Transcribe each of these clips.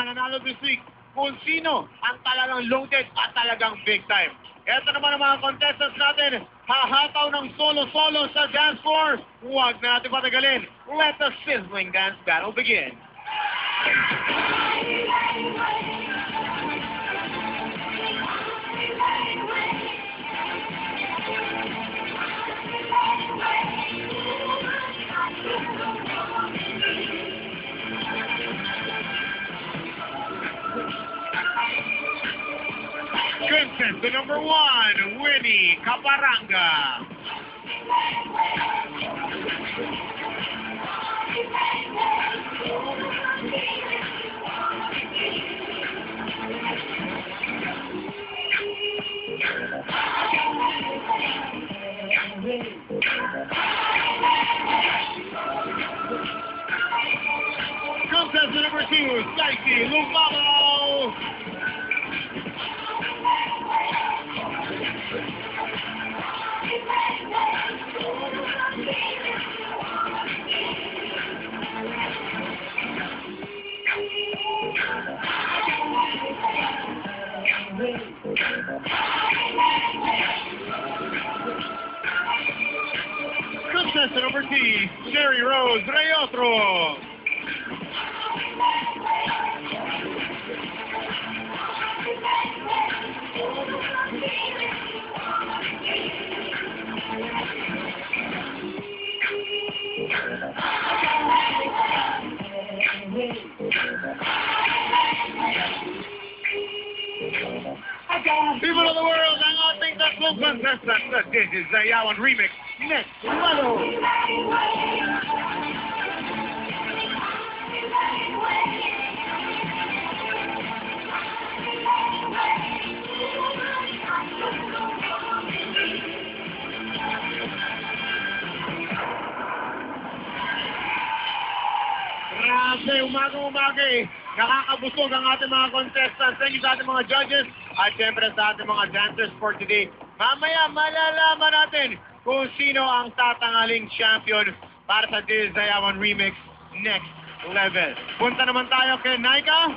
nanalo this week kung sino ang talagang loaded at talagang big time. Ito naman ang mga contestants natin, hahataw ng solo-solo sa dance floor. Huwag na natin patagalin. Let the sizzling dance battle begin. Contestant number 1, Winnie Caparanga. Contestant number 2, Stacy Lumalo. Contestant number 3, Sherry Rose Reyotro. People of the world, ang ating tatlong contestant sa This is Zayawan Remix Next Level. Grabe, umaga-umaga eh. Nakakabusog ang ating mga contestants. Thank you sa ating mga judges at syempre sa ating mga dancers for today. Mamaya, malalaman natin kung sino ang tatangaling champion para sa This is Zayawan Remix Next Level. Punta naman tayo kay Naika.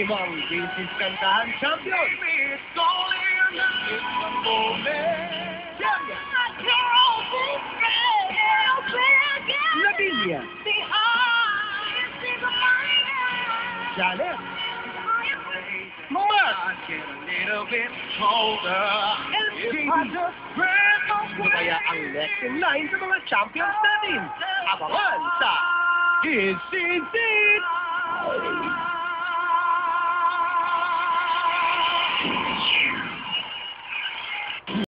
Limang Vinces Kantahan Champion. It's only a moment. Lavinia. Janet. Mark. Ano kaya ang next in line sa mga champions natin? Abangan sa This is It!